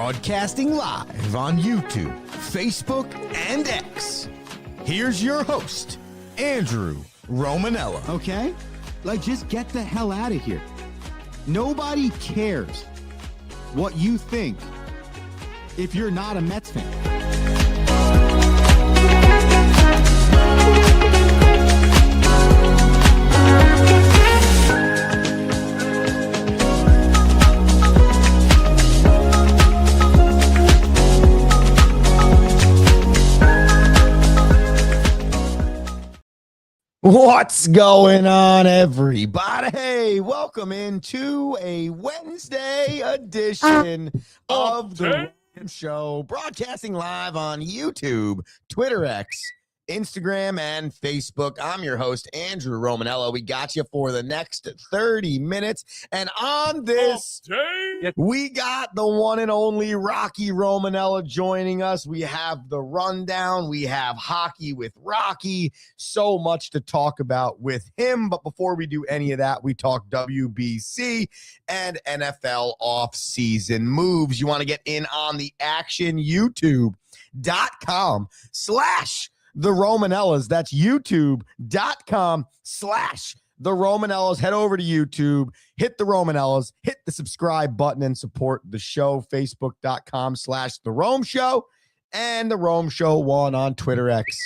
Broadcasting live on YouTube, Facebook, and X. Here's your host, Andrew Romanella. Okay? Like, just get the hell out of here. Nobody cares what you think if you're not a Mets fan. What's going on, everybody? Hey, welcome into a Wednesday edition of the show, broadcasting live on YouTube, Twitter X, Instagram, and Facebook. I'm your host, Andrew Romanella. We got you for the next 30 minutes. And on this, we got the one and only Rocky Romanella joining us. We have the rundown. We have hockey with Rocky. So much to talk about with him. But before we do any of that, we talk WBC and NFL offseason moves. You want to get in on the action? YouTube.com/The Romanellas. That's youtube.com/The Romanellas. Head over to YouTube, hit the Romanellas, hit the subscribe button, and support the show. Facebook.com/The Rome Show and The Rome Show 1 on Twitter X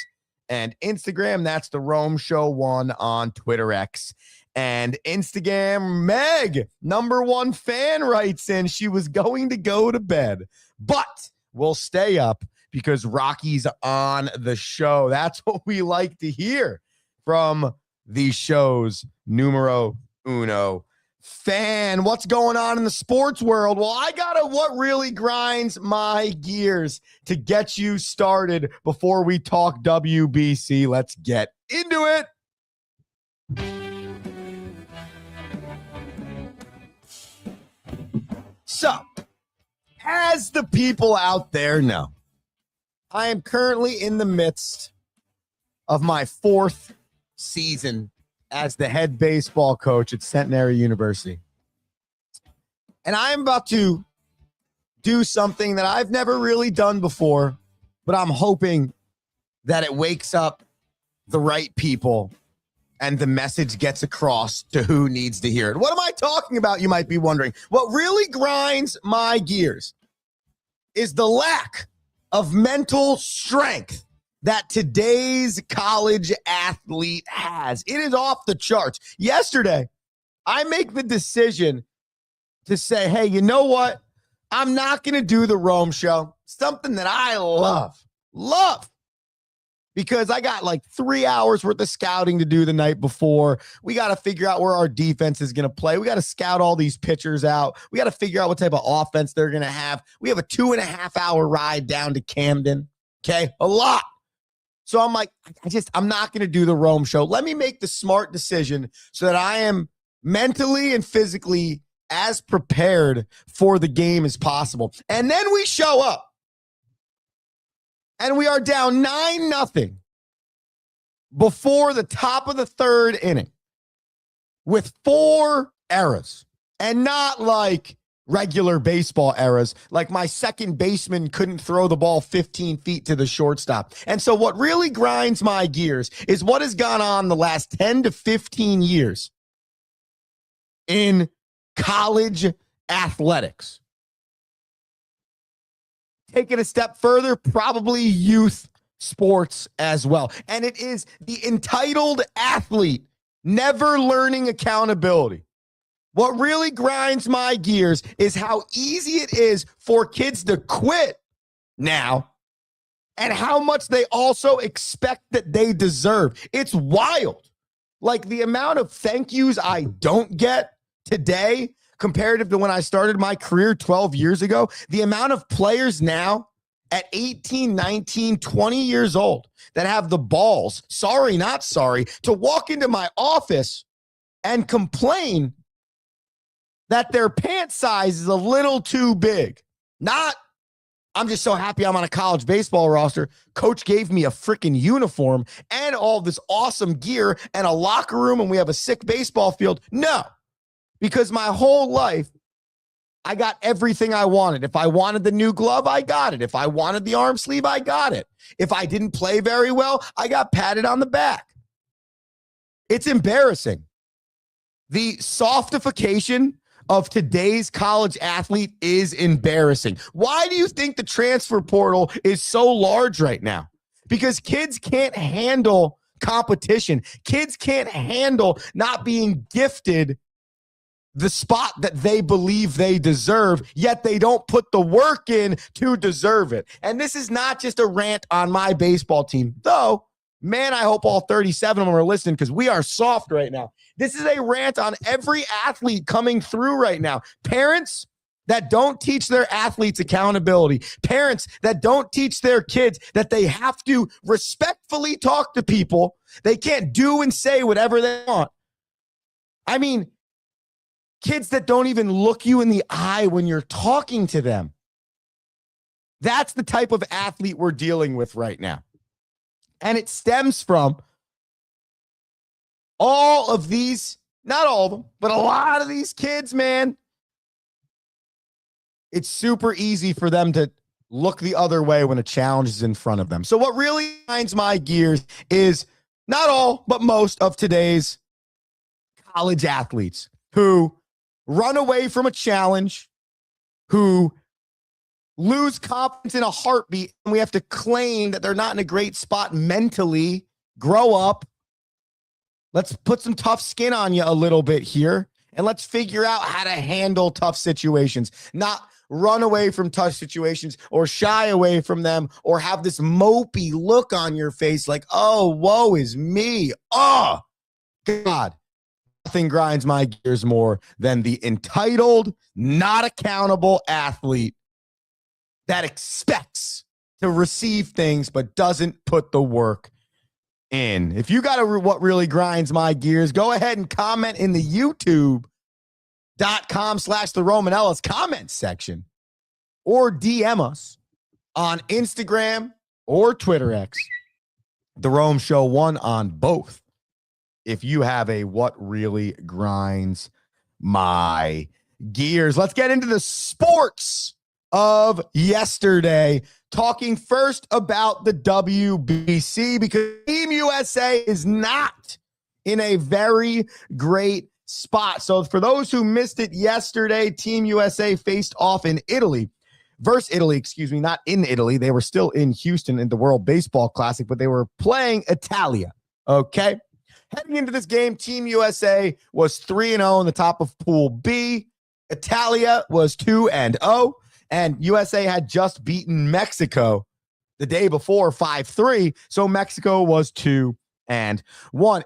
and Instagram. That's The Rome Show 1 on Twitter X and Instagram. Meg, #1 fan, writes in she was going to go to bed, but will stay up because Rocky's on the show. That's what we like to hear from the show's numero uno fan. What's going on in the sports world? Well, I got what really grinds my gears to get you started before we talk WBC. Let's get into it. So, as the people out there know, I am currently in the midst of my 4th season as the head baseball coach at Centenary University. And I'm about to do something that I've never really done before, but I'm hoping that it wakes up the right people and the message gets across to who needs to hear it. What am I talking about, you might be wondering? What really grinds my gears is the lack of mental strength that today's college athlete has. It is off the charts. Yesterday, I make the decision to say, hey, you know what? I'm not going to do the Rome Show, something that I love, because I got like 3 hours worth of scouting to do the night before. We got to figure out where our defense is going to play. We got to scout all these pitchers out. We got to figure out what type of offense they're going to have. We have a 2.5-hour ride down to Camden. Okay, a lot. So I'm like, I'm not going to do the Rome Show. Let me make the smart decision so that I am mentally and physically as prepared for the game as possible. And then we show up. And we are down 9-0 before the top of the 3rd inning with 4 errors, and not like regular baseball errors, like my second baseman couldn't throw the ball 15 feet to the shortstop. And so what really grinds my gears is what has gone on the last 10 to 15 years in college athletics. Take it a step further, probably youth sports as well. And it is the entitled athlete never learning accountability. What really grinds my gears is how easy it is for kids to quit now and how much they also expect that they deserve. It's wild. Like the amount of thank yous I don't get today comparative to when I started my career 12 years ago, the amount of players now at 18, 19, 20 years old that have the balls, sorry, not sorry, to walk into my office and complain that their pant size is a little too big. Not, I'm just so happy I'm on a college baseball roster. Coach gave me a freaking uniform and all this awesome gear and a locker room, and we have a sick baseball field. No. Because my whole life, I got everything I wanted. If I wanted the new glove, I got it. If I wanted the arm sleeve, I got it. If I didn't play very well, I got patted on the back. It's embarrassing. The softification of today's college athlete is embarrassing. Why do you think the transfer portal is so large right now? Because kids can't handle competition. Kids can't handle not being gifted the spot that they believe they deserve, yet they don't put the work in to deserve it. And this is not just a rant on my baseball team, though, man, I hope all 37 of them are listening because we are soft right now. This is a rant on every athlete coming through right now. Parents that don't teach their athletes accountability, parents that don't teach their kids that they have to respectfully talk to people. They can't do and say whatever they want. I mean, kids that don't even look you in the eye when you're talking to them. That's the type of athlete we're dealing with right now. And it stems from all of these, not all of them, but a lot of these kids, man. It's super easy for them to look the other way when a challenge is in front of them. So what really grinds my gears is not all, but most of today's college athletes who run away from a challenge, who lose confidence in a heartbeat, and we have to claim that they're not in a great spot mentally. Grow up. Let's put some tough skin on you a little bit here, and let's figure out how to handle tough situations, not run away from tough situations or shy away from them or have this mopey look on your face like, oh, woe is me. Oh, God. Nothing grinds my gears more than the entitled, not accountable athlete that expects to receive things but doesn't put the work in. If you got what really grinds my gears, go ahead and comment in the youtube.com/the Romanellas comment section or DM us on Instagram or Twitter X. The Rome Show 1 on both. If you have a what really grinds my gears. Let's get into the sports of yesterday. Talking first about the WBC because Team USA is not in a very great spot. So for those who missed it yesterday, Team USA faced off in Italy. Versus Italy, not in Italy. They were still in Houston in the World Baseball Classic, but they were playing Italia. Okay. Heading into this game, Team USA was 3-0 in the top of Pool B. Italia was 2-0, and USA had just beaten Mexico the day before 5-3, so Mexico was 2-1.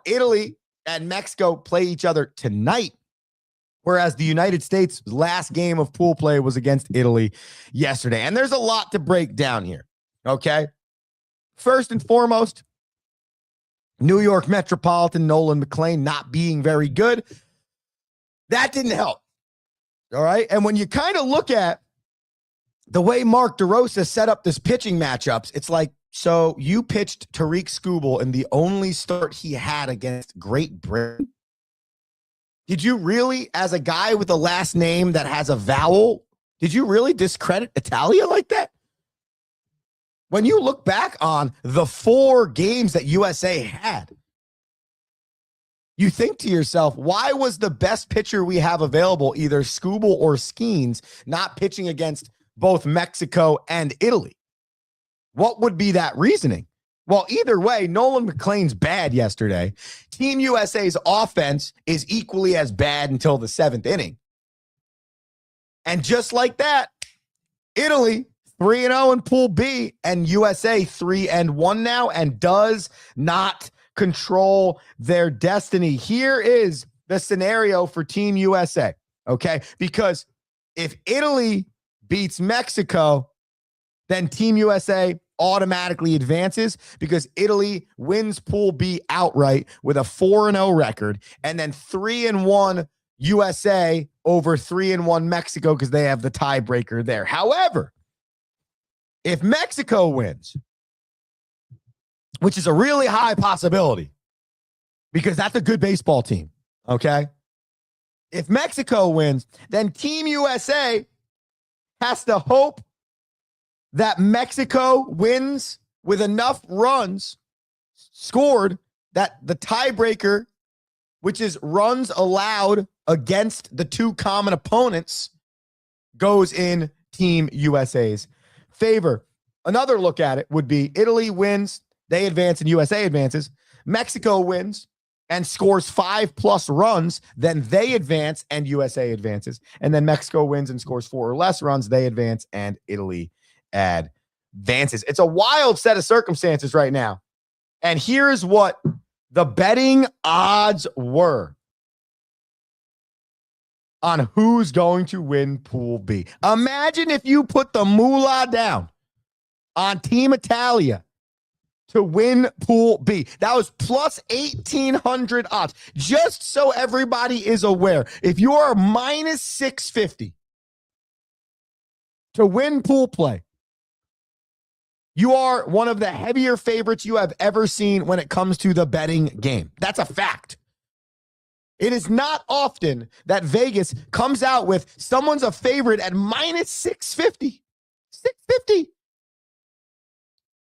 Italy and Mexico play each other tonight, whereas the United States' last game of pool play was against Italy yesterday. And there's a lot to break down here, okay? First and foremost, New York Metropolitan Nolan McLean not being very good. That didn't help. All right. And when you kind of look at the way Mark DeRosa set up this pitching matchups, it's like, so you pitched Tariq Skubal in the only start he had against Great Britain. Did you really, as a guy with a last name that has a vowel, did you really discredit Italia like that? When you look back on the 4 games that USA had, you think to yourself, why was the best pitcher we have available, either Skubal or Skeens, not pitching against both Mexico and Italy? What would be that reasoning? Well, either way, Nolan McLean's bad yesterday. Team USA's offense is equally as bad until the 7th inning. And just like that, Italy 3-0 in Pool B, and USA 3-1 now, and does not control their destiny. Here is the scenario for Team USA, okay? Because if Italy beats Mexico, then Team USA automatically advances because Italy wins Pool B outright with a 4-0 record, and then 3-1 USA over 3-1 Mexico because they have the tiebreaker there. However, if Mexico wins, which is a really high possibility because that's a good baseball team, okay? If Mexico wins, then Team USA has to hope that Mexico wins with enough runs scored that the tiebreaker, which is runs allowed against the two common opponents, goes in Team USA's favor. Another look at it would be Italy wins, they advance, and USA advances. Mexico wins and scores 5+ runs, then they advance and USA advances. And then Mexico wins and scores 4 or less runs, they advance and Italy advances. It's a wild set of circumstances right now. And here's what the betting odds were on who's going to win Pool B. Imagine if you put the moolah down on Team Italia to win Pool B. That was plus 1,800 odds. Just so everybody is aware, if you are minus 650 to win pool play, you are one of the heavier favorites you have ever seen when it comes to the betting game. That's a fact. It is not often that Vegas comes out with someone's a favorite at minus 650. 650.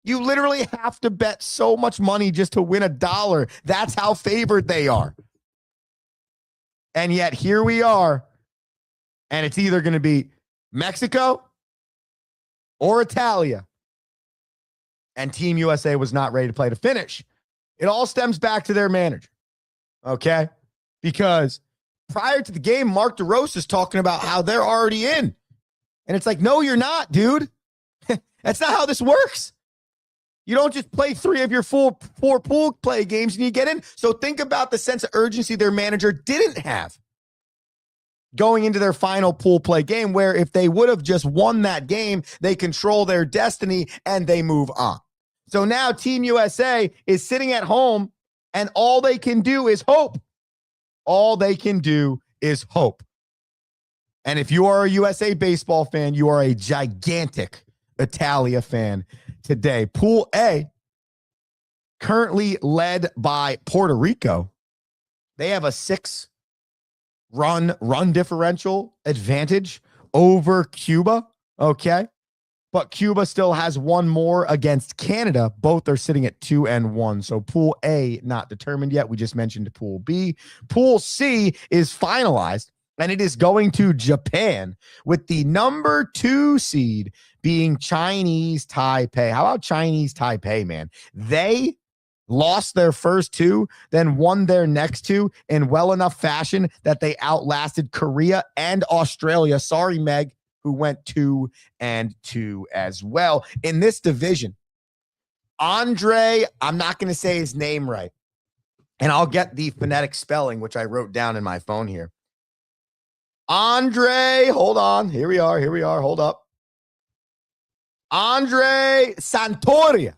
You literally have to bet so much money just to win $1. That's how favored they are. And yet here we are. And it's either going to be Mexico or Italia. And Team USA was not ready to play to finish. It all stems back to their manager. Okay? Because prior to the game, Mark DeRosa is talking about how they're already in. And it's like, no, you're not, dude. That's not how this works. You don't just play 3 of your four pool play games and you get in. So think about the sense of urgency their manager didn't have going into their final pool play game, where if they would have just won that game, they control their destiny and they move on. So now Team USA is sitting at home and all they can do is hope. All they can do is hope. And if you are a USA baseball fan, you are a gigantic Italia fan today. Pool A, currently led by Puerto Rico. They have a 6-run differential advantage over Cuba. Okay. But Cuba still has one more against Canada. Both are sitting at 2-1. So Pool A, not determined yet. We just mentioned Pool B. Pool C is finalized, and it is going to Japan with the number 2 seed being Chinese Taipei. How about Chinese Taipei, man? They lost their first 2, then won their next 2 in well enough fashion that they outlasted Korea and Australia. Sorry, Meg, who went 2-2 as well. In this division, Andre, I'm not going to say his name right, and I'll get the phonetic spelling, which I wrote down in my phone here. Andre, hold on. Here we are. Hold up. Andre Santoria,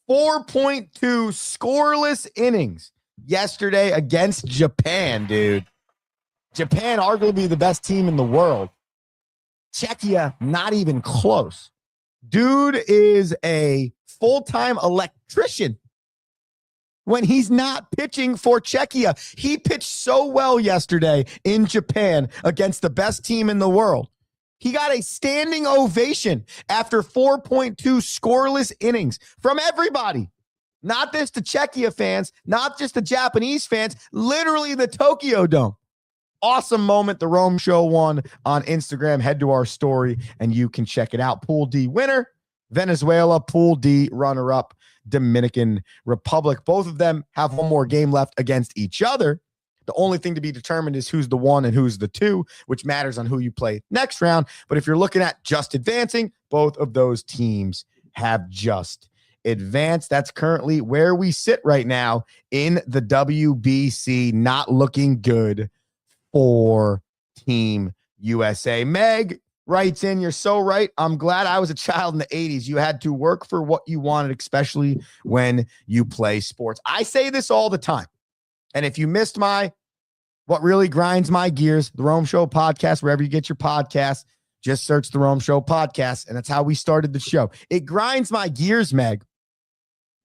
4.2 scoreless innings yesterday against Japan, dude. Japan, arguably the best team in the world. Czechia, not even close. Dude is a full-time electrician when he's not pitching for Czechia. He pitched so well yesterday in Japan against the best team in the world. He got a standing ovation after 4.2 scoreless innings from everybody. Not just the Czechia fans, not just the Japanese fans, literally the Tokyo Dome. Awesome moment. The Rome Show won on Instagram. Head to our story and you can check it out. Pool D winner, Venezuela. Pool D runner-up, Dominican Republic. Both of them have one more game left against each other. The only thing to be determined is who's the 1 and who's the 2, which matters on who you play next round. But if you're looking at just advancing, both of those teams have just advanced. That's currently where we sit right now in the WBC. Not looking good for Team USA. Meg writes in, you're so right. I'm glad I was a child in the 80s. You had to work for what you wanted, especially when you play sports. I say this all the time. And if you missed what really grinds my gears, the Rome Show podcast, wherever you get your podcasts, just search the Rome Show podcast. And that's how we started the show. It grinds my gears, Meg,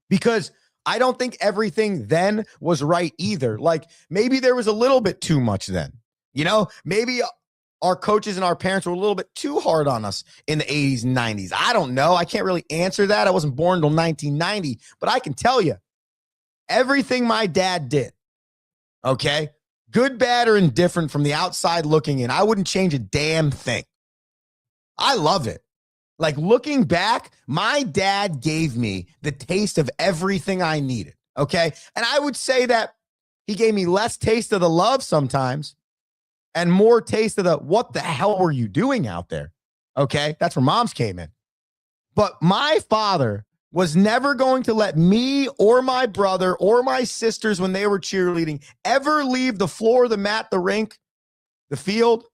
because I don't think everything then was right either. Like maybe there was a little bit too much then. Maybe our coaches and our parents were a little bit too hard on us in the 80s and 90s. I don't know. I can't really answer that. I wasn't born until 1990, but I can tell you everything my dad did, okay, good, bad, or indifferent from the outside looking in, I wouldn't change a damn thing. I love it. Like, looking back, my dad gave me the taste of everything I needed, okay? And I would say that he gave me less taste of the love sometimes and more taste of the what the hell were you doing out there, okay? That's where moms came in. But my father was never going to let me or my brother or my sisters, when they were cheerleading, ever leave the floor, the mat, the rink, the field,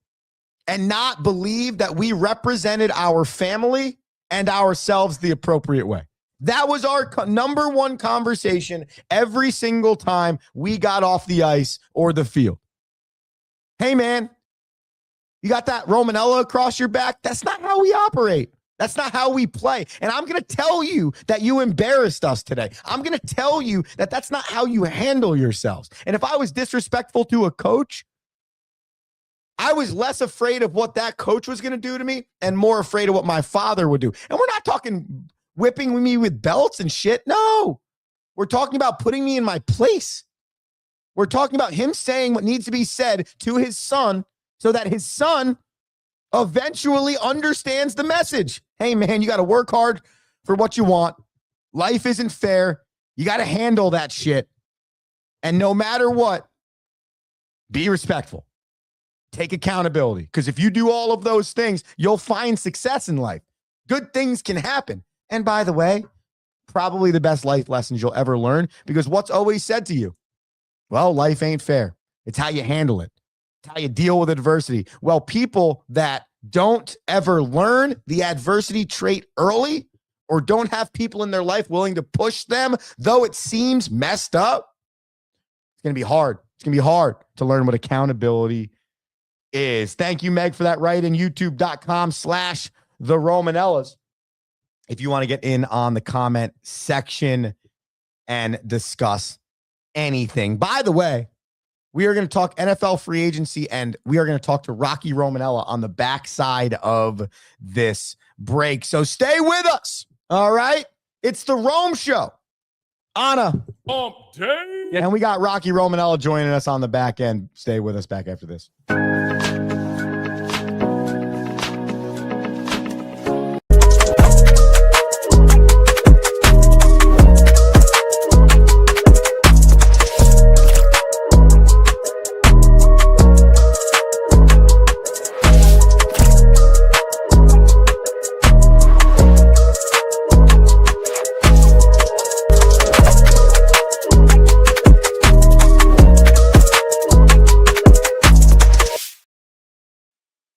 and not believe that we represented our family and ourselves the appropriate way. That was our number one conversation every single time we got off the ice or the field. Hey, man, you got that Romanella across your back? That's not how we operate. That's not how we play. And I'm going to tell you that you embarrassed us today. I'm going to tell you that that's not how you handle yourselves. And if I was disrespectful to a coach, I was less afraid of what that coach was going to do to me and more afraid of what my father would do. And we're not talking whipping me with belts and shit. No, we're talking about putting me in my place. We're talking about him saying what needs to be said to his son so that his son eventually understands the message. Hey, man, you got to work hard for what you want. Life isn't fair. You got to handle that shit. And no matter what, be respectful. Take accountability. Because if you do all of those things, you'll find success in life. Good things can happen. And by the way, probably the best life lessons you'll ever learn, because what's always said to you? Well, life ain't fair. It's how you handle it. It's how you deal with adversity. Well, people that don't ever learn the adversity trait early or don't have people in their life willing to push them, though it seems messed up, it's going to be hard. It's going to be hard to learn what accountability is. Thank you, Meg, for that write-in. YouTube.com/the Romanellas. If you want to get in on the comment section and discuss anything. By the way, we are going to talk NFL free agency, and we are going to talk to Rocky Romanella on the backside of this break. So stay with us. All right. It's the Rome Show. Anna. And we got Rocky Romanella joining us on the back end. Stay with us back after this.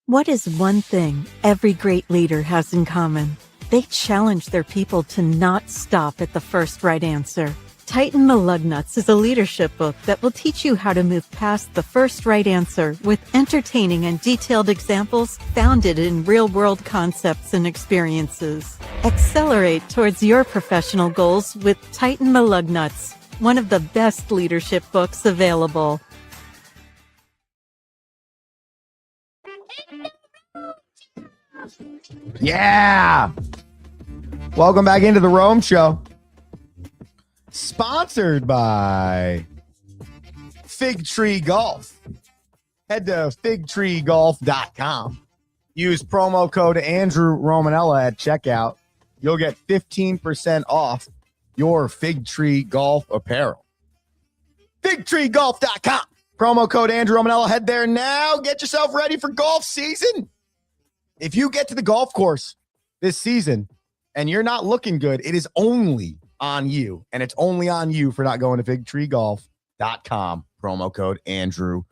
What is one thing every great leader has in common? They challenge their people to not stop at the first right answer. Tighten the Lug Nuts is a leadership book that will teach you how to move past the first right answer with entertaining and detailed examples founded in real-world concepts and experiences. Accelerate towards your professional goals with Tighten the Lug Nuts, one of the best leadership books available. Yeah. Welcome back into the Rome Show. Sponsored by Fig Tree Golf. Head to figtreegolf.com. Use promo code Andrew Romanella at checkout. You'll get 15% off your Fig Tree Golf apparel. Figtreegolf.com. Promo code Andrew Romanella. Head there now. Get yourself ready for golf season. If you get to the golf course this season and you're not looking good, it is only on you. And it's only on you for not going to figtreegolf.com. Promo code Andrew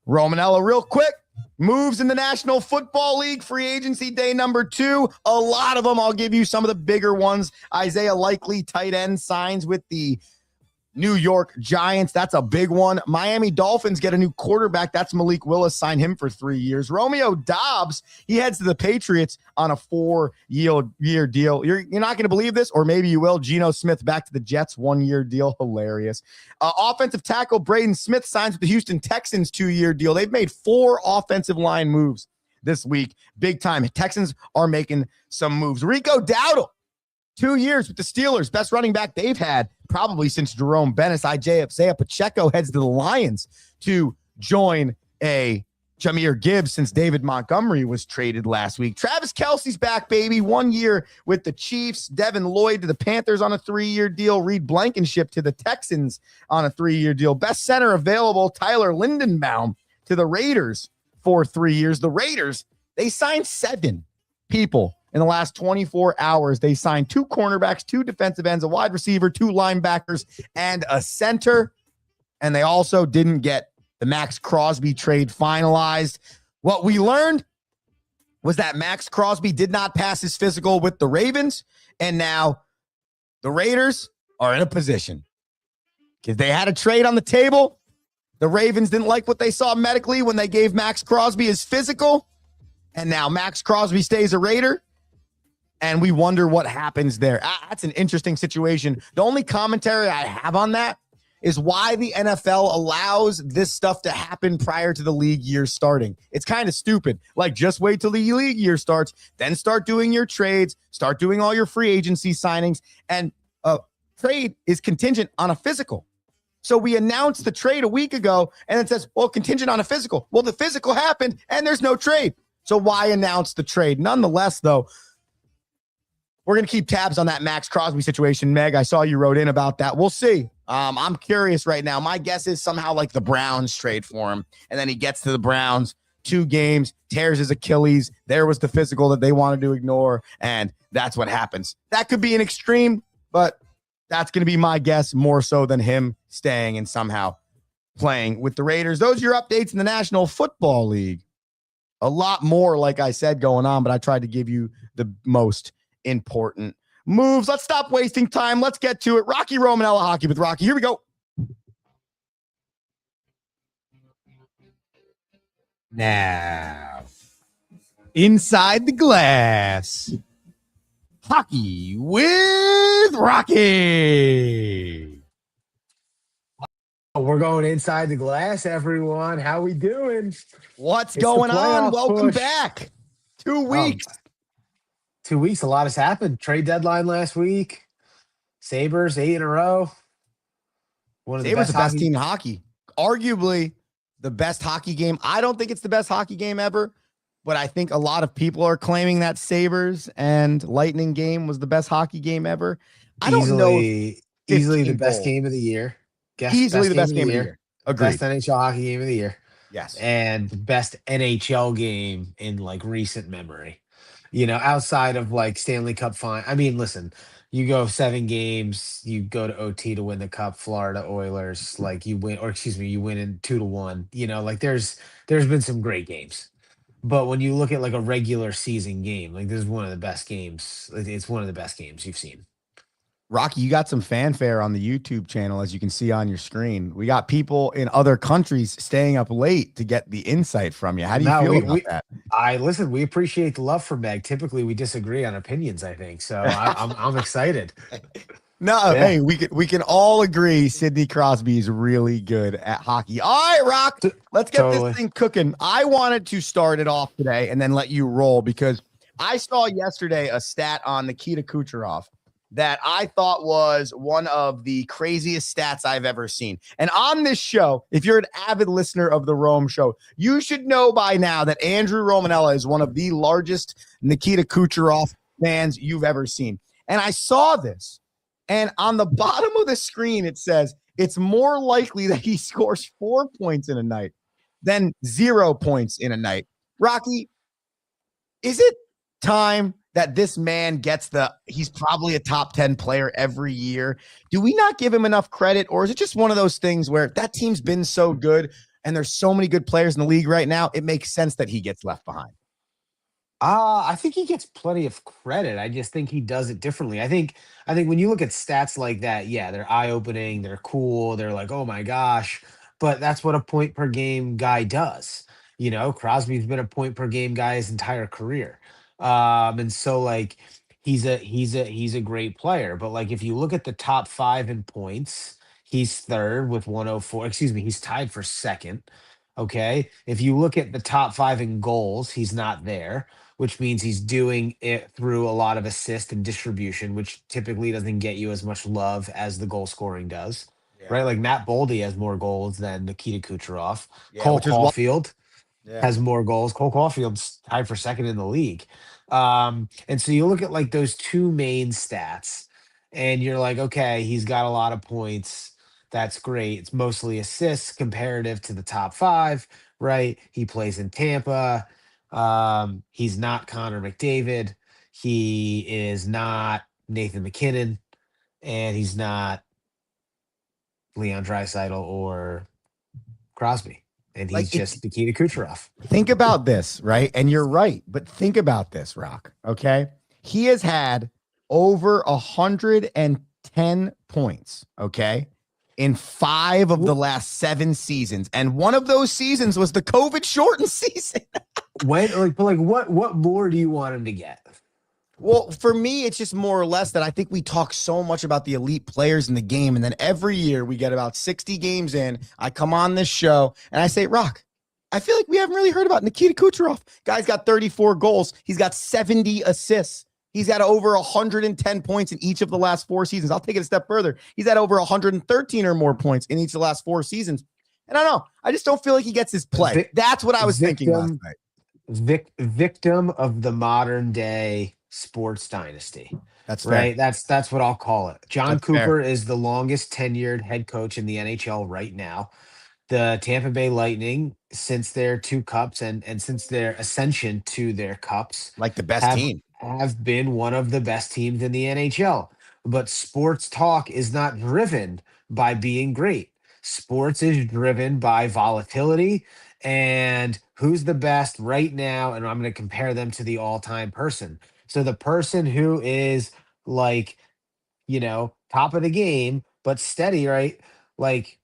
Romanella. Real quick, moves in the National Football League free agency day number 2. A lot of them. I'll give you some of the bigger ones. Isaiah Likely, tight end, signs with the New York Giants, that's a big one. Miami Dolphins get a new quarterback. That's Malik Willis. Sign him for 3 years. Romeo Dobbs, he heads to the Patriots on a 4-year deal. You're not going to believe this, or maybe you will. Geno Smith back to the Jets, 1-year deal. Hilarious. Offensive tackle Braden Smith signs with the Houston Texans, 2-year deal. They've made 4 offensive line moves this week. Big time. Texans are making some moves. Rico Dowdle, 2 years with the Steelers, best running back they've had probably since Jerome Bettis. Isaiah Pacheco heads to the Lions to join a Jahmyr Gibbs since David Montgomery was traded last week. Travis Kelce's back, baby. 1 year with the Chiefs. Devin Lloyd to the Panthers on a 3-year deal. Reed Blankenship to the Texans on a 3-year deal. Best center available, Tyler Lindenbaum to the Raiders for 3 years. The Raiders, they signed 7 people in the last 24 hours. They signed 2 cornerbacks, 2 defensive ends, a wide receiver, 2 linebackers, and a center. And they also didn't get the Max Crosby trade finalized. What we learned was that Max Crosby did not pass his physical with the Ravens, and now the Raiders are in a position because they had a trade on the table. The Ravens didn't like what they saw medically when they gave Max Crosby his physical, and now Max Crosby stays a Raider. And we wonder what happens there. That's an interesting situation. The only commentary I have on that is why the NFL allows this stuff to happen prior to the league year starting. It's kind of stupid. Like, just wait till the league year starts, then start doing your trades, start doing all your free agency signings. And a trade is contingent on a physical. So we announced the trade a week ago, and it says, well, contingent on a physical. Well, the physical happened, and there's no trade. So why announce the trade? Nonetheless, though, we're going to keep tabs on that Max Crosby situation. Meg, I saw you wrote in about that. We'll see. I'm curious right now. My guess is somehow like the Browns trade for him, and then he gets to the Browns, 2 games, tears his Achilles. There was the physical that they wanted to ignore, and that's what happens. That could be an extreme, but that's going to be my guess more so than him staying and somehow playing with the Raiders. Those are your updates in the National Football League. A lot more, like I said, going on, but I tried to give you the most important moves. Let's stop wasting time. Let's get to it. Rocky Romanella Hockey with Rocky. Here we go. Now, inside the glass, hockey with Rocky. We're going inside the glass, everyone. How we doing? What's going on? Welcome back. 2 weeks. 2 weeks, a lot has happened. Trade deadline last week. Sabres, 8 in a row. Sabres the best team in hockey. Arguably the best hockey game. I don't think it's the best hockey game ever, but I think a lot of people are claiming that Sabres and Lightning game was the best hockey game ever. I don't know. Easily the best game of the year. Easily the best game of the year. Agreed. Best NHL hockey game of the year. Yes. And best NHL game in like recent memory. You know, outside of like Stanley Cup final. I mean, listen, you go 7 games, you go to OT to win the cup, Florida Oilers, like you win, or excuse me, you win in 2-1. You know, like there's been some great games. But when you look at like a regular season game, like this is one of the best games. It's one of the best games you've seen. Rocky, you got some fanfare on the YouTube channel, as you can see on your screen. We got people in other countries staying up late to get the insight from you. How do you feel about that? Listen, we appreciate the love for Meg. Typically, we disagree on opinions, I think. So I'm excited. No, yeah. Hey, we can all agree Sidney Crosby is really good at hockey. All right, Rock, let's get this thing cooking. I wanted to start it off today and then let you roll because I saw yesterday a stat on Nikita Kucherov that I thought was one of the craziest stats I've ever seen. And on this show, if you're an avid listener of the Rome Show, you should know by now that Andrew Romanella is one of the largest Nikita Kucherov fans you've ever seen. And I saw this, and on the bottom of the screen, it says it's more likely that he scores 4 points in a night than 0 points in a night. Rocky, is it time that this man gets he's probably a top 10 player every year? Do we not give him enough credit, or is it just one of those things where that team's been so good and there's so many good players in the league right now, it makes sense that he gets left behind? I think he gets plenty of credit. I just think he does it differently. I think when you look at stats like that, yeah, they're eye-opening, they're cool, they're like, "Oh my gosh." But that's what a point per game guy does. Crosby's been a point per game guy his entire career. And so like he's a great player. But like if you look at the top 5 in points, he's third with 104. Excuse me, he's tied for second. Okay. If you look at the top 5 in goals, he's not there, which means he's doing it through a lot of assist and distribution, which typically doesn't get you as much love as the goal scoring does, Yeah. right? Like Matt Boldy has more goals than Nikita Kucherov. Yeah, Cole which is what. Caulfield Yeah. has more goals. Cole Caulfield's tied for second in the league. And so you look at like those two main stats, and you're like, okay, he's got a lot of points. That's great. It's mostly assists comparative to the top 5, right? He plays in Tampa. He's not Connor McDavid. He is not Nathan McKinnon, and he's not Leon Draisaitl or Crosby. And he's Like just Nikita Kucherov. think about this, right? And you're right, but think about this, Rock. Okay. He has had over 110 points, okay, in 5 of the last 7 seasons. And one of those seasons was the COVID shortened season. What more do you want him to get? Well, for me, it's just more or less that I think we talk so much about the elite players in the game. And then every year we get about 60 games in. I come on this show and I say, Rock, I feel like we haven't really heard about Nikita Kucherov. Guy's got 34 goals. He's got 70 assists. He's got over 110 points in each of the last 4 seasons. I'll take it a step further. He's had over 113 or more points in each of the last 4 seasons. And I don't know. I just don't feel like he gets his play. That's what I was thinking last night. Victim of the modern day sports dynasty. That's right. fair. That's what I'll call it. John That's Cooper fair. is the longest tenured head coach in the NHL right now. The Tampa Bay Lightning, since their 2 cups and since their ascension to their cups, Like the best have team. have been one of the best teams in the NHL. But sports talk is not driven by being great. Sports is driven by volatility and who's the best right now. And I'm going to compare them to the all-time person. So the person who is like, top of the game, but steady, right? Like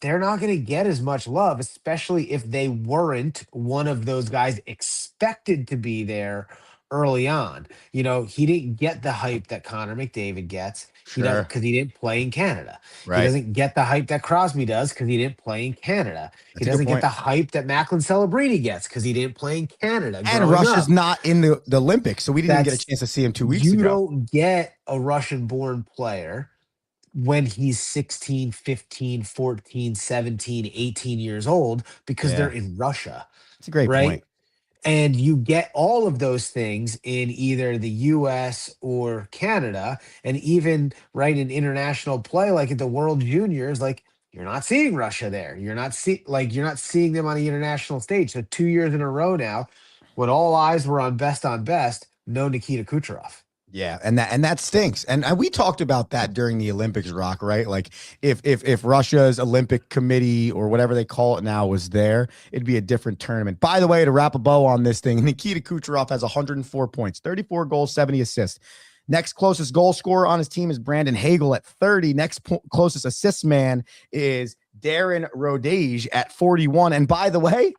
they're not going to get as much love, especially if they weren't one of those guys expected to be there early on. He didn't get the hype that Connor McDavid gets. He doesn't Sure. because he didn't play in Canada. He Right. doesn't get the hype that Crosby does because he didn't play in Canada. He That's a good doesn't get point. the hype that Macklin Celebrini gets because he didn't play in Canada. And growing Russia's up. not in the Olympics, so we didn't even get a That's chance to see him 2 weeks you ago. don't get a Russian born player when he's 16, 15, 14, 17, 18 years old because Yeah. they're in Russia, It's a great right? point. And you get all of those things in either the US or Canada, and even right in international play, like at the World Juniors, like you're not seeing Russia there. You're not seeing them on the international stage. So 2 years in a row now, when all eyes were on best, no Nikita Kucherov. Yeah, and that stinks. And we talked about that during the Olympics, Rock, right? Like if Russia's Olympic Committee or whatever they call it now was there, it'd be a different tournament. By the way, to wrap a bow on this thing, Nikita Kucherov has 104 points, 34 goals, 70 assists. Next closest goal scorer on his team is Brandon Hagel at 30. Next closest assist man is Darren Rodage at 41. And by the way,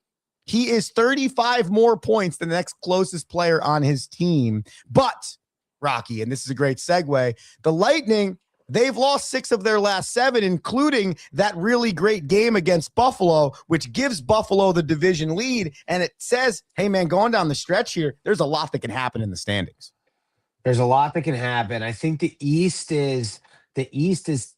he is 35 more points than the next closest player on his team. But Rocky, and this is a great segue, the Lightning, they've lost 6 of their last 7, including that really great game against Buffalo, which gives Buffalo the division lead. And it says, hey, man, going down the stretch here, there's a lot that can happen in the standings. There's a lot that can happen. I think the East is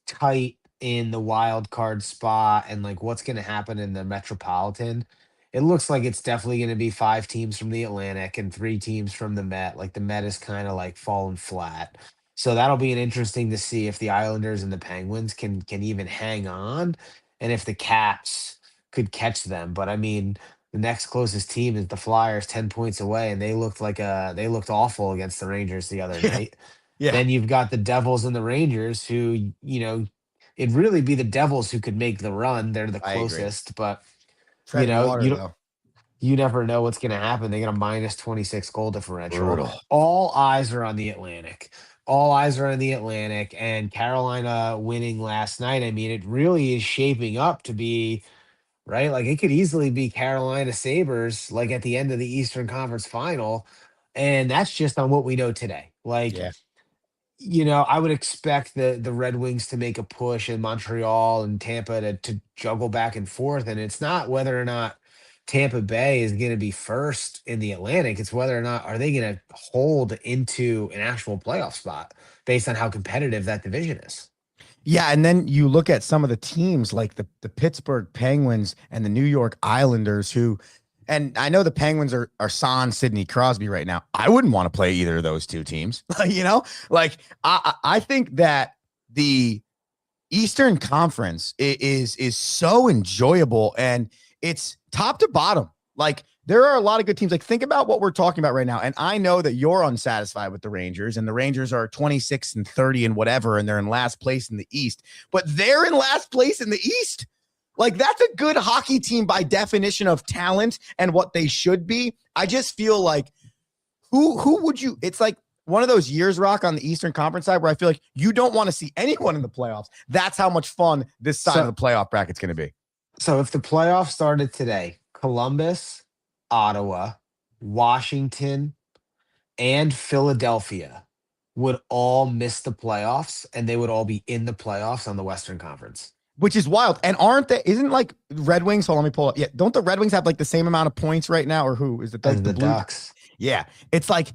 tight in the wild card spot and like what's going to happen in the Metropolitan. It looks like it's definitely going to be 5 teams from the Atlantic and 3 teams from the Met. Like the Met is kind of like fallen flat. So that'll be an interesting to see if the Islanders and the Penguins can even hang on and if the Caps could catch them. But I mean, the next closest team is the Flyers 10 points away and they looked awful against the Rangers the other night. Yeah, Then you've got the Devils and the Rangers who, it'd really be the Devils who could make the run. They're the I agree. closest, but Treading you water, don't though. you never know what's going to happen. They got a minus 26 goal differential. Brutal. All eyes are on the Atlantic. All eyes are on the Atlantic, and Carolina winning last night. I mean, it really is shaping up to be right. Like it could easily be Carolina Sabres, like at the end of the Eastern Conference Final, and that's just on what we know today. Like, Yeah. I would expect the Red Wings to make a push in Montreal and Tampa to juggle back and forth. And it's not whether or not Tampa Bay is going to be first in the Atlantic. It's whether or not are they going to hold into an actual playoff spot based on how competitive that division is. Yeah, and then you look at some of the teams like the Pittsburgh Penguins and the New York Islanders, who, and I know the Penguins are sans Sidney Crosby right now. I wouldn't want to play either of those two teams. Like I think that the Eastern Conference is so enjoyable, and it's top to bottom. Like there are a lot of good teams. Like think about what we're talking about right now. And I know that you're unsatisfied with the Rangers, and the Rangers are 26 and 30 and whatever, and they're in last place in the East, but they're in last place in the East. Like that's a good hockey team by definition of talent and what they should be. I just feel like who would you, it's like one of those years, Rock, on the Eastern Conference side where I feel like you don't want to see anyone in the playoffs. That's how much fun this side of the playoff bracket's going to be. So if the playoffs started today, Columbus, Ottawa, Washington, and Philadelphia would all miss the playoffs, and they would all be in the playoffs on the Western Conference. Which is wild. And isn't like Red Wings? Hold on, let me pull up. Yeah, don't the Red Wings have like the same amount of points right now, or who is it? As the Ducks. Yeah, it's like,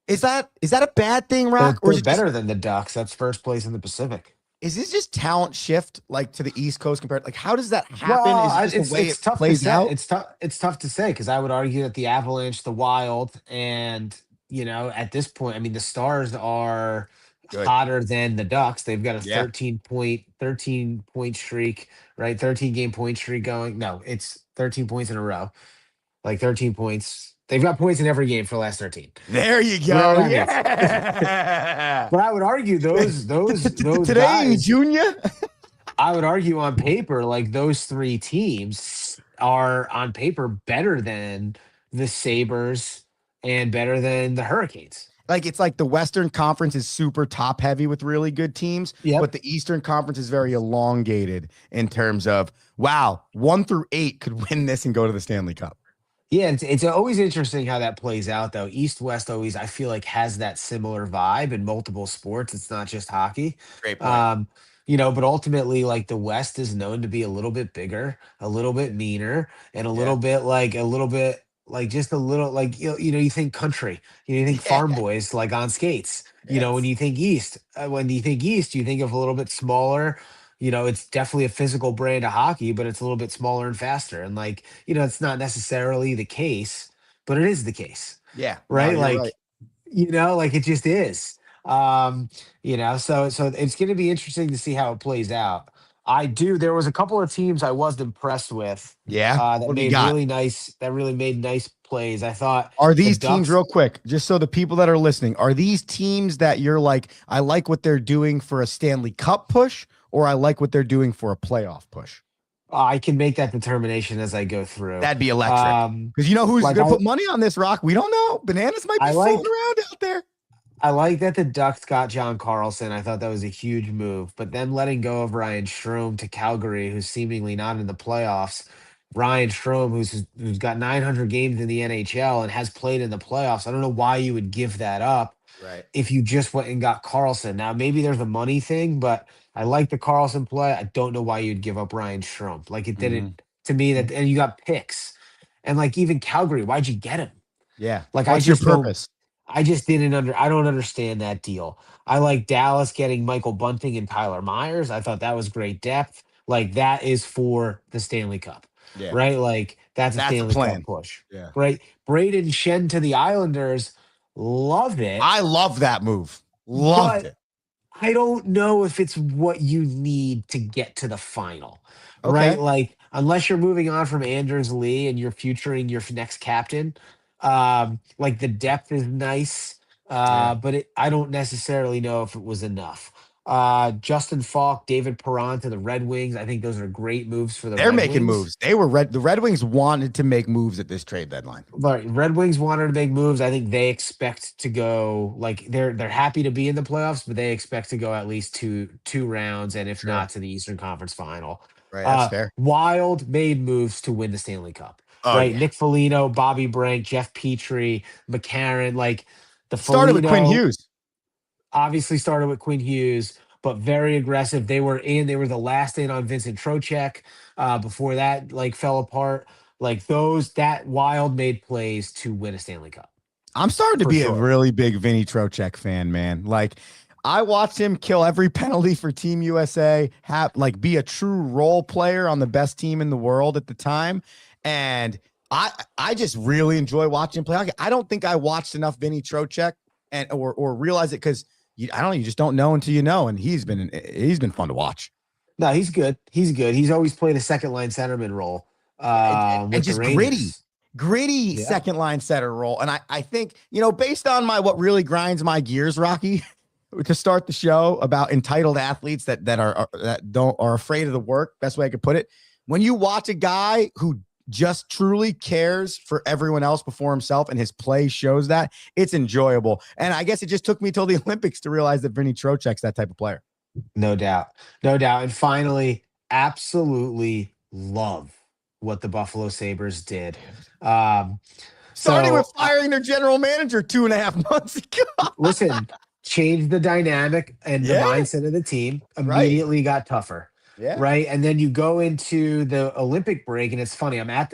is that a bad thing, Rock? Or is it better than the Ducks? That's first place in the Pacific. Is this just talent shift like to the East Coast compared? Like, how does that happen? Well, is this the way it's it tough plays to say. out? It's tough to say because I would argue that the Avalanche, the Wild, and at this point, I mean, the Stars are Good. hotter than the Ducks. They've got a Yeah. 13 point streak, right? 13-game point streak going. No, it's 13 points in a row. Like 13 points. They've got points in every game for the last 13. There you go. Yeah. But I would argue those Today, guys, Junior. I would argue on paper, like those three teams are on paper better than the Sabres and better than the Hurricanes. Like it's like the Western Conference is super top heavy with really good teams, but the Eastern Conference is very elongated in terms of, wow, 1 through 8 could win this and go to the Stanley Cup. Yeah, it's always interesting how that plays out, though. East West always, I feel like, has that similar vibe in multiple sports. It's not just hockey. Great point. But ultimately, like the West is known to be a little bit bigger, a little bit meaner, and a little bit just a little like you think country, you think farm boys like on skates. When you think East, you think of a little bit smaller. It's definitely a physical brand of hockey, but it's a little bit smaller and faster. And it's not necessarily the case, but it is the case. Yeah. Right. No, Like it just is. So it's going to be interesting to see how it plays out. There was a couple of teams I wasn't impressed with. Yeah. That really made nice plays. I thought, are these teams, real quick, just so the people that are listening, are these teams that you're like, I like what they're doing for a Stanley Cup push, or I like what they're doing for a playoff push? I can make that determination as I go through. That'd be electric. Because you know who's going to put money on this, Rock? We don't know. Bananas might be floating around out there. I like that the Ducks got John Carlson. I thought that was a huge move. But then letting go of Ryan Strome to Calgary, who's seemingly not in the playoffs. Ryan Strome, who's got 900 games in the NHL and has played in the playoffs. I don't know why you would give that up if you just went and got Carlson. Now, maybe there's a money thing, but I like the Carlson play. I don't know why you'd give up Ryan Strome. Like it didn't to me and you got picks. And like even Calgary, why'd you get him? Yeah. Like what's your purpose? I don't understand that deal. I like Dallas getting Michael Bunting and Tyler Myers. I thought that was great depth. Like that is for the Stanley Cup. Yeah. Right? Like that's a Stanley Cup push. Yeah. Right. Braden Shen to the Islanders. Love it. I love that move. Loved it. I don't know if it's what you need to get to the final. Okay. Right? Like unless you're moving on from Anders Lee and you're futuring your next captain. Like the depth is nice. But I don't necessarily know if it was enough. Justin Falk, David Perron to the Red Wings. I think those are great moves for the They're Red making Wings. moves. The Red Wings wanted to make moves at this trade deadline. But Red Wings wanted to make moves. I think they expect to go like they're happy to be in the playoffs, but they expect to go at least two rounds, and if Sure. not to the Eastern Conference Final. Right. That's fair. Wild made moves to win the Stanley Cup. Oh, Right, yeah. Nick Foligno, Bobby Brink, Jeff Petrie, McCarron, like the Started with Quinn Foligno Hughes. obviously started with Quinn Hughes, but very aggressive. They were the last in on Vincent Trocheck. Before that, like fell apart. Like that Wild made plays to win a Stanley Cup I'm starting to for be a sure. really big Vinny Trocheck fan, man. Like, I watched him kill every penalty for Team USA, be a true role player on the best team in the world at the time. And I just really enjoy watching him play hockey. I don't think I watched enough Vinny Trocheck or realize it because I don't know, you just don't know until you know. And he's been fun to watch. No, he's good. He's good. He's always played a second line centerman role And with the just gritty, Rangers. Yeah. second line setter role. And I think, based on what really grinds my gears, Rocky, to start the show about entitled athletes that are afraid of the work. Best way I could put it. When you watch a guy who just truly cares for everyone else before himself and his play shows that, it's enjoyable. And I guess it just took me till the Olympics to realize that Vinny Trocheck's that type of player. No doubt. No doubt. And finally, absolutely love what the Buffalo Sabres did. Starting with So firing their general manager 2.5 months ago. listen, changed the dynamic and the Yeah. mindset of the team. Right. Immediately got tougher. Yeah. Right. And then you go into the Olympic break, and it's funny. I'm at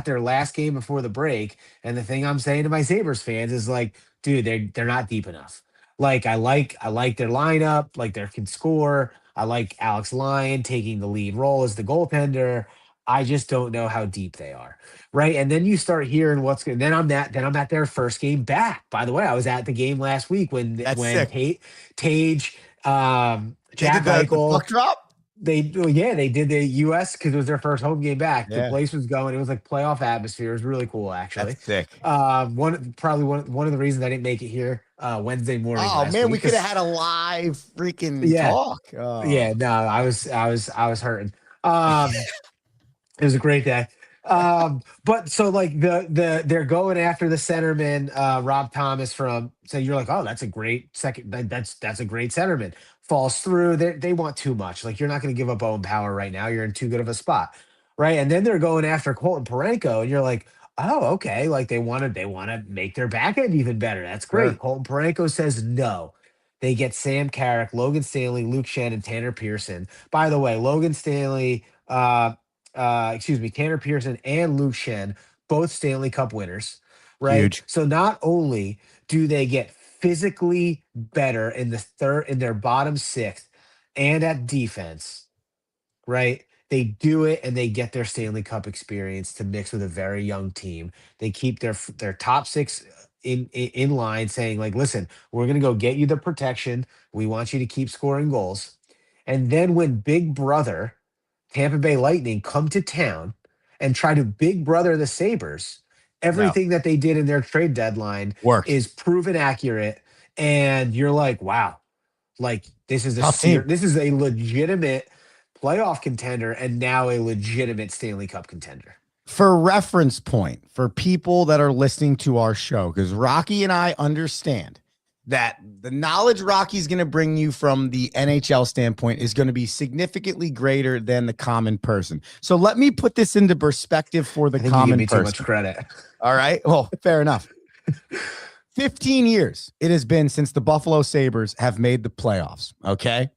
their last game before the break, and the thing I'm saying to my Sabres fans is like, dude, they're not deep enough. Like I like their lineup, like they can score. I like Alex Lyon taking the lead role as the goaltender. I just don't know how deep they are. Right. And then you start hearing what's good. Then I'm at their first game back. By the way, I was at the game last week when That's sick. Tage, They did Jack the Eichel. puck drop. They did the U.S. because it was their first home game back. The Yeah. place was going. It was like playoff atmosphere. It was really cool, actually. That's sick. One of the reasons I didn't make it here Wednesday morning. Oh last man, we week, could have 'cause- had a live freaking Yeah. talk. Oh. Yeah, no, I was hurting. It was a great day. But so like they're going after the centerman, Rob Thomas so you're like, oh, that's a great that's a great centerman. Falls through. They want too much. Like you're not going to give up Owen Power right now. You're in too good of a spot, right? And then they're going after Colton Parenko, and you're like, oh, okay. Like they want to make their back end even better. That's great. Sure. Colton Parenko says no. They get Sam Carrick, Logan Stanley, Luke Shen, and Tanner Pearson. By the way, Logan Stanley, Tanner Pearson and Luke Shen, both Stanley Cup winners, right? Huge. So not only do they get physically better in their bottom sixth and at defense, right? They do it and they get their Stanley Cup experience to mix with a very young team. They keep their top six in line, saying like, listen, we're gonna go get you the protection. We want you to keep scoring goals. And then when Big Brother, Tampa Bay Lightning, come to town and try to Big Brother the Sabres, everything that they did in their trade deadline Worked. is proven accurate. And you're like, wow, like this is Tough team. this is a legitimate playoff contender and now a legitimate Stanley Cup contender. For reference point, for people that are listening to our show, because Rocky and I understand that the knowledge Rocky's going to bring you from the NHL standpoint is going to be significantly greater than the common person. So let me put this into perspective for the I think common you give me person. too much credit. All right. Well, fair enough. 15 years it has been since the Buffalo Sabres have made the playoffs. Okay.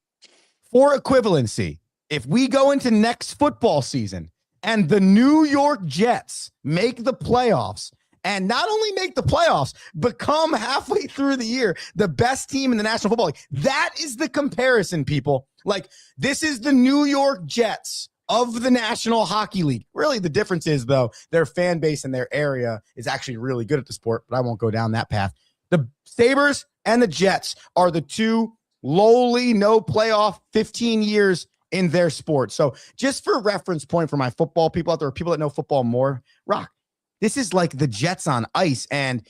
For equivalency, if we go into next football season and the New York Jets make the playoffs, and not only make the playoffs, become halfway through the year the best team in the National Football League. That is the comparison, people. Like, this is the New York Jets of the National Hockey League. Really, the difference is, though, their fan base in their area is actually really good at the sport, but I won't go down that path. The Sabres and the Jets are the two lowly, no playoff 15 years in their sport. So just for reference point for my football people out there, people that know football more, Rock, this is like the Jets on ice. And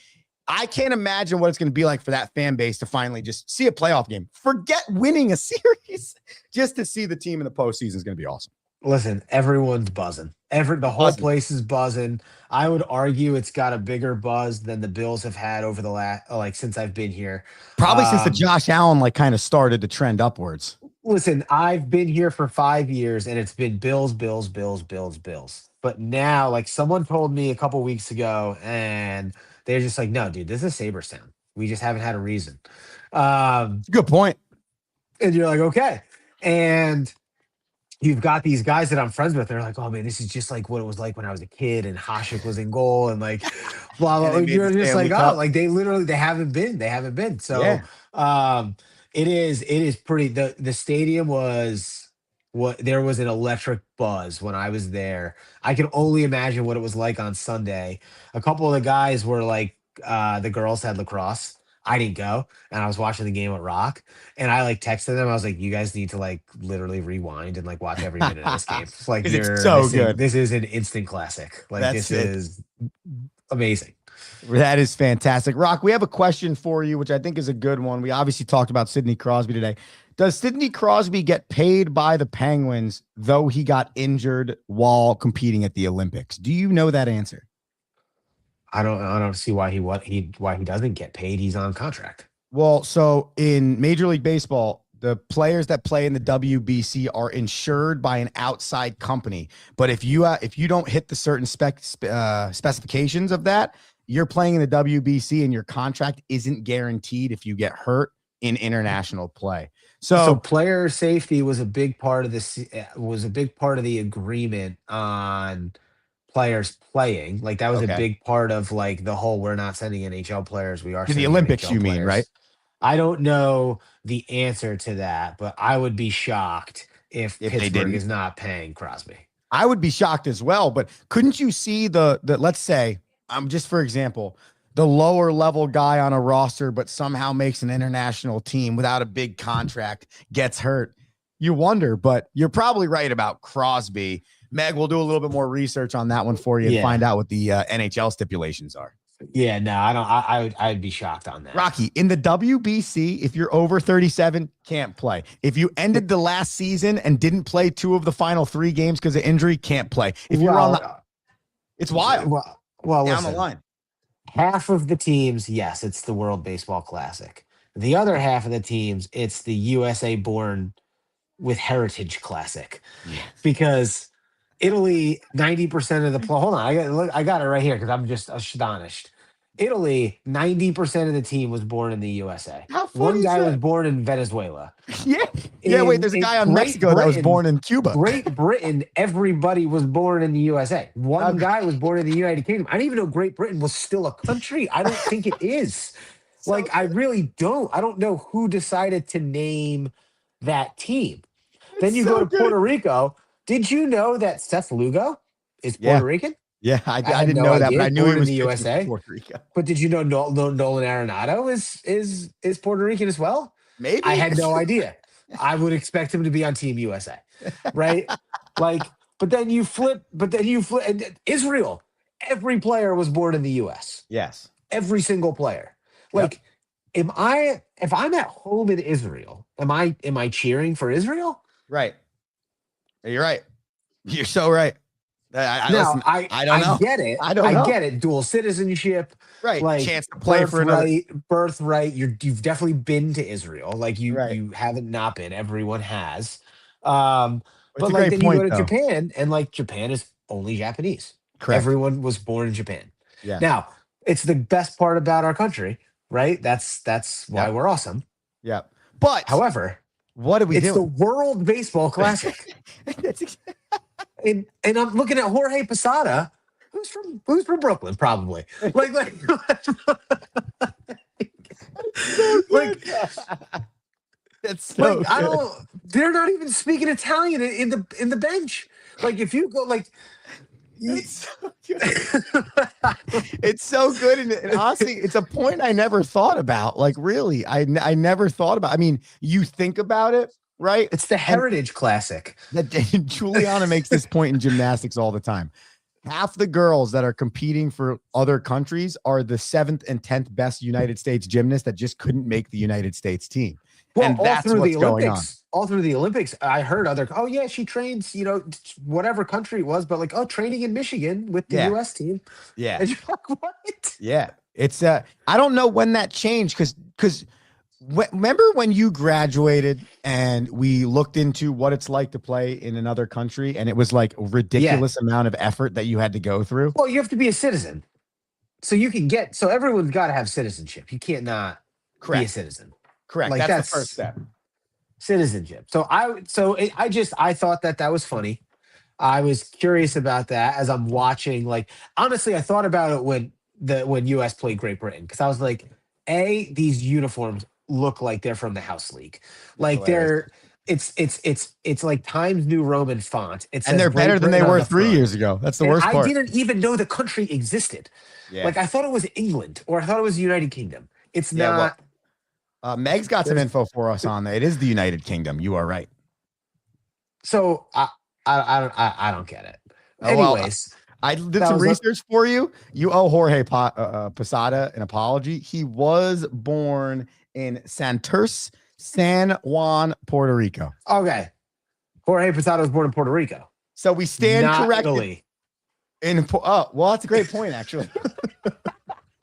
I can't imagine what it's going to be like for that fan base to finally just see a playoff game. Forget winning a series, just to see the team in the postseason is going to be awesome. Listen, everyone's buzzing. The whole place is buzzing. I would argue it's got a bigger buzz than the Bills have had over the last, like, since I've been here. Probably since the Josh Allen kind of started to trend upwards. Listen, I've been here for 5 years and it's been Bills, Bills, Bills, Bills, Bills. But now, like, someone told me a couple weeks ago, and they're just like, no, dude, this is Sabres town. We just haven't had a reason. Good point. And you're like, okay. And you've got these guys that I'm friends with. They're like, oh man, this is just like what it was like when I was a kid and Hasek was in goal and like blah blah. You're just like, oh, like they haven't been. So it is pretty. The stadium was there was an electric buzz when I was there. I can only imagine what it was like on Sunday. A couple of the guys were like, the girls had lacrosse. I didn't go, and I was watching the game at Rock, and I like texted them. I was like, "You guys need to like literally rewind and like watch every minute of this game. Like, it's so good. This is an instant classic. Like, this is amazing." That is fantastic. Rock, we have a question for you, which I think is a good one. We obviously talked about Sidney Crosby today. Does Sidney Crosby get paid by the Penguins, though he got injured while competing at the Olympics? Do you know that answer? I don't see why he doesn't get paid. He's on contract. Well, so in Major League Baseball, the players that play in the WBC are insured by an outside company. But if you don't hit the certain specifications of that, you're playing in the WBC and your contract isn't guaranteed if you get hurt in international play. So player safety was a big part of this. Was a big part of the agreement on players playing. Like, that was a big part of like the whole, we're not sending NHL players, we are to sending the Olympics NHL you mean, players. right? I don't know the answer to that, but I would be shocked if Pittsburgh is not paying Crosby. I would be shocked as well, but couldn't you see the let's say, just for example, the lower level guy on a roster but somehow makes an international team without a big contract, gets hurt? You wonder, but you're probably right about Crosby. Meg, we'll do a little bit more research on that one for you and find out what the NHL stipulations are. Yeah, no, I'd be shocked on that. Rocky, in the WBC, if you're over 37, can't play. If you ended the last season and didn't play 2 of the final 3 games because of injury, can't play. If you're on the, it's wild. Well, down the line. Half of the teams, yes, it's the World Baseball Classic. The other half of the teams, it's the USA Born with Heritage Classic, because Italy, 90% of the hold on, I got it right here because I'm just astonished. Italy, 90% of the team was born in the USA. One guy was born in Venezuela. Wait, there's a guy on Mexico that was born in Cuba. Great Britain, everybody was born in the USA. One guy was born in the United Kingdom. I didn't even know Great Britain was still a country. I don't think it is. I really don't. I don't know who decided to name that team. Then you go to Puerto Rico. Did you know that Seth Lugo is Puerto Rican? Yeah, I didn't know that, but I knew he was in the USA. Puerto Rico. But did you know Nolan Arenado is Puerto Rican as well? Maybe. I had no idea. I would expect him to be on Team USA, right? But then you flip. And Israel, every player was born in the US. Yes, every single player. If I'm at home in Israel, am I cheering for Israel? Right. You're right. You're so right. I don't know. I get it. I get it. Dual citizenship, right? Chance to play for another birthright. You've definitely been to Israel. You haven't not been. Everyone has. But then you go to Japan, and Japan is only Japanese. Correct. Everyone was born in Japan. Yeah. Now it's the best part about our country, right? That's why we're awesome. Yeah. But however, what are we doing? It's the World Baseball Classic. And I'm looking at Jorge Posada, who's from Brooklyn, probably. That's so they're not even speaking Italian in the bench. If you go it's so good. It's so good. And honestly, it's a point I never thought about. Really, I never thought about. I mean, you think about it, right? It's the Heritage Classic. Juliana makes this point in gymnastics all the time. half the girls that are competing for other countries are the 7th and 10th best United States gymnasts that just couldn't make the United States team. Well, And that's what's going on. All through the Olympics, I heard oh yeah, she trains, whatever country it was, but like, oh, training in Michigan with the Yeah. US team. Yeah. And you're like, what? Yeah. It's I don't know when that changed because remember when you graduated and we looked into what it's like to play in another country and it was like a ridiculous amount of effort that you had to go through? Well, you have to be a citizen. So everyone's got to have citizenship. You can't not be a citizen. Correct. Like, That's the first step. Citizenship. So I thought that was funny. I was curious about that as I'm watching. Like, honestly, I thought about it when US played Great Britain, because I was like, these uniforms look like they're from the house league. Like, it's like Times New Roman font. And they're better than they were 3 years ago. That's the worst part. I didn't even know the country existed. Yeah. Like, I thought it was England, or I thought it was the United Kingdom. It's not. Meg's got some info for us on that. It is the United Kingdom. You are right. So I don't get it. Well, Anyways, I did some research for you. You owe Jorge Posada an apology. He was born in Santurce, San Juan, Puerto Rico. Okay. Jorge Posada was born in Puerto Rico. So we stand corrected. Italy. Well, that's a great point, actually.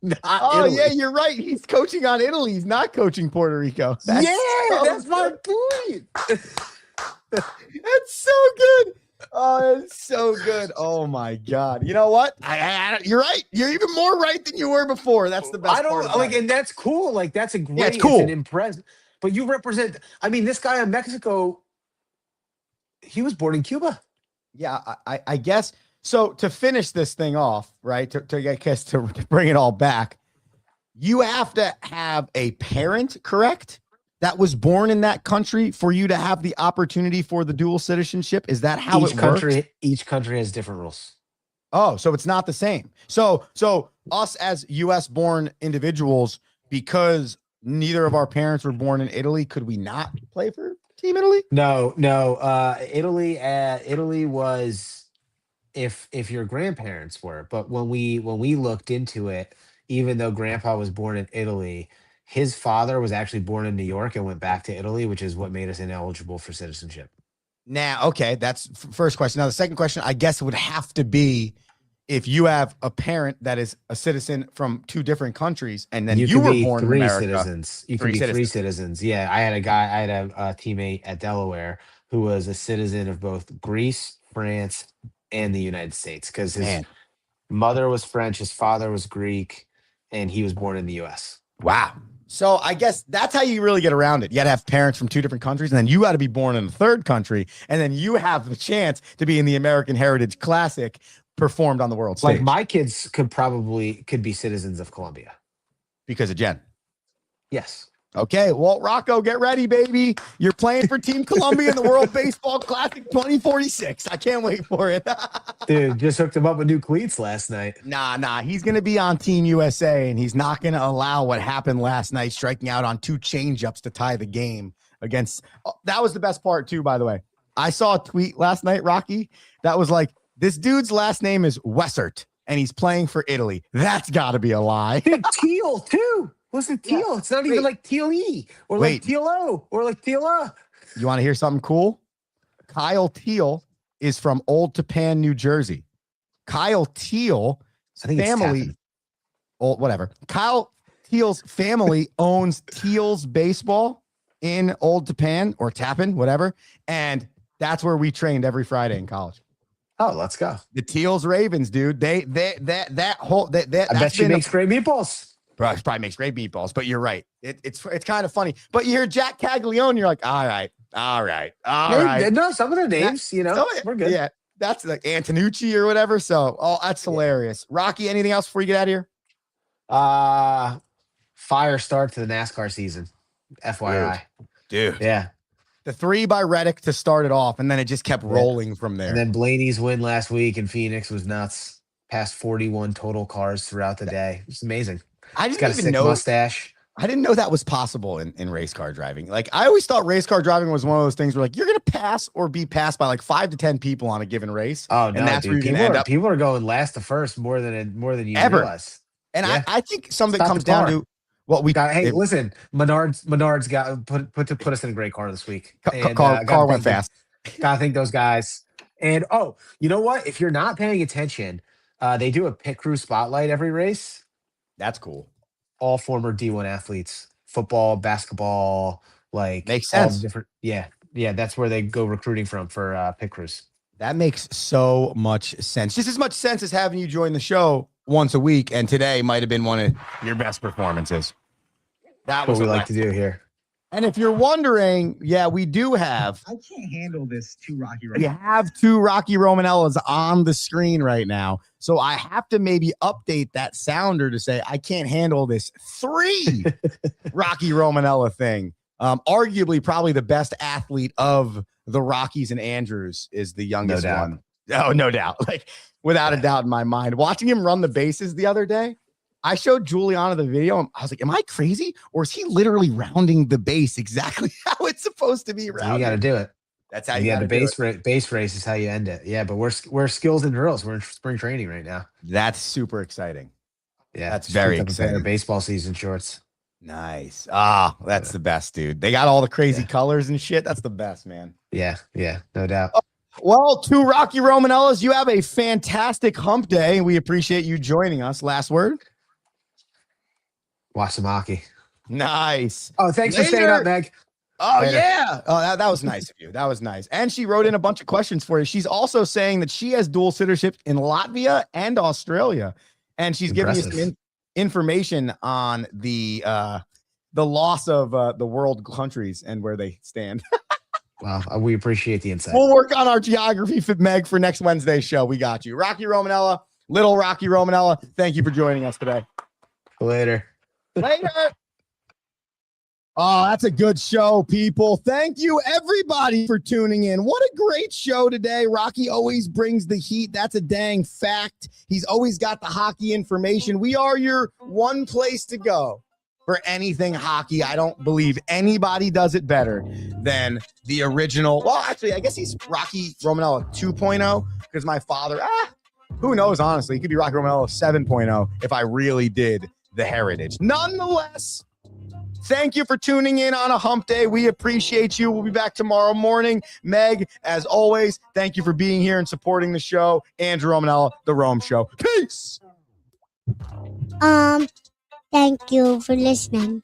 Italy. Yeah, you're right. He's coaching on Italy. He's not coaching Puerto Rico. That's my point. That's so good. Oh, it's so good. Oh my God. You know what? You're right. You're even more right than you were before. That's the best. And that's cool. Like, that's a great. Yeah, it's cool. It's an impressive. But you represent. I mean, this guy in Mexico. He was born in Cuba. Yeah, I guess. So to finish this thing off, right? To bring it all back, you have to have a parent, correct? That was born in that country for you to have the opportunity for the dual citizenship. Is that how it works? Each country has different rules. Oh, so it's not the same. So us as US born individuals, because neither of our parents were born in Italy, could we not play for Team Italy? No. Italy was if your grandparents were, but when we looked into it, even though grandpa was born in Italy, his father was actually born in New York and went back to Italy, which is what made us ineligible for citizenship. Now, okay, that's first question. Now, the second question, I guess, would have to be if you have a parent that is a citizen from two different countries, and then you were born in America. Citizens. You could be three citizens. Yeah, I had a teammate at Delaware who was a citizen of both Greece, France, and the United States, because his mother was French, his father was Greek, and he was born in the U.S. Wow. So I guess that's how you really get around it. You got to have parents from two different countries, and then you got to be born in a third country, and then you have the chance to be in the American Heritage Classic performed on the world stage. Like, my kids could be citizens of Colombia because of Jen. Yes. Okay, well, Rocco, get ready, baby. You're playing for Team Colombia in the World Baseball Classic 2046. I can't wait for it. Dude, just hooked him up with new cleats last night. Nah. He's going to be on Team USA, and he's not going to allow what happened last night, striking out on 2 changeups to tie the game against. Oh, that was the best part, too, by the way. I saw a tweet last night, Rocky, that was like, this dude's last name is Wessert, and he's playing for Italy. That's got to be a lie. Dude, Teal, too. Wasn't Teal? Yeah. It's not even like Teal-E or like Teal-O or like Teal-A. You want to hear something cool? Kyle Teal is from Old Tappan, New Jersey. Kyle Teal's family, whatever. Kyle Teal's family owns Teal's Baseball in Old Tappan or Tappan, whatever, and that's where we trained every Friday in college. Oh, let's go. The Teal's Ravens, dude. I bet she makes great meatballs. Bro, it probably makes great meatballs, but you're right. It's kind of funny. But you hear Jack Caglione, you're like, all right. No, some of their names, we're good. Yeah, that's like Antonucci or whatever. So, that's hilarious. Rocky, anything else before you get out of here? Fire start to the NASCAR season. FYI. Dude. Yeah. The 3 by Reddick to start it off, and then it just kept rolling from there. And then Blaney's win last week in Phoenix was nuts. Past 41 total cars throughout the day. It's amazing. I just got a sick mustache. I didn't know that was possible in race car driving. Like, I always thought race car driving was one of those things where, like, you're going to pass or be passed by like 5 to 10 people on a given race. Oh And no, that's where dude! you're going to end up People are going last to first more than you ever. realize. And Yeah. I think some of it Stop comes the down car. to what we Hey, if- listen, Menards got put us in a great car this week. And car went fast. Gotta thank those guys. And you know what? If you're not paying attention, they do a pit crew spotlight every race. That's cool. All former D1 athletes, football, basketball, like Makes all sense. different. Yeah. That's where they go recruiting from for pit crews. That makes so much sense. Just as much sense as having you join the show once a week. And today might have been one of your best performances. That was What we like to do here. And if you're wondering, yeah, we do have. I can't handle this too rocky We have 2 Rocky Romanellas on the screen right now. So I have to maybe update that sounder to say I can't handle this 3 Rocky Romanella thing. Arguably, probably the best athlete of the Rockies and Andrews is the youngest one. Oh, no doubt. Like, without a doubt in my mind. Watching him run the bases the other day, I showed Juliana the video. And I was like, am I crazy? Or is he literally rounding the base exactly how it's supposed to be rounded? You got to do it. That's how you got to base race is how you end it. Yeah, but we're skills and drills. We're in spring training right now. That's super exciting. Yeah, that's very exciting. Baseball season shorts. Nice. That's the best, dude. They got all the crazy colors and shit. That's the best, man. Yeah, no doubt. Well, 2 Rocky Romanellas, you have a fantastic hump day. We appreciate you joining us. Last word? Watch some hockey. Nice. Oh, thanks for staying up, Meg. Oh, later. Yeah. Oh, that was nice of you. That was nice. And she wrote in a bunch of questions for you. She's also saying that she has dual citizenship in Latvia and Australia. And she's giving you some information on the loss of the world countries and where they stand. Well, we appreciate the insight. We'll work on our geography for Meg for next Wednesday's show. We got you. Rocky Romanella, little Rocky Romanella. Thank you for joining us today. Later. Oh, that's a good show, people. Thank you, everybody, for tuning in. What a great show today. Rocky always brings the heat. That's a dang fact. He's always got the hockey information. We are your one place to go for anything hockey. I don't believe anybody does it better than the original. Well, actually, I guess he's Rocky Romanella 2.0 because my father, who knows, honestly, he could be Rocky Romanella 7.0 if I really did the heritage. Nonetheless, thank you for tuning in on a hump day. We appreciate you. We'll be back tomorrow morning. Meg, as always, thank you for being here and supporting the show. Andrew Romanella, The Rome Show. Peace. Thank you for listening.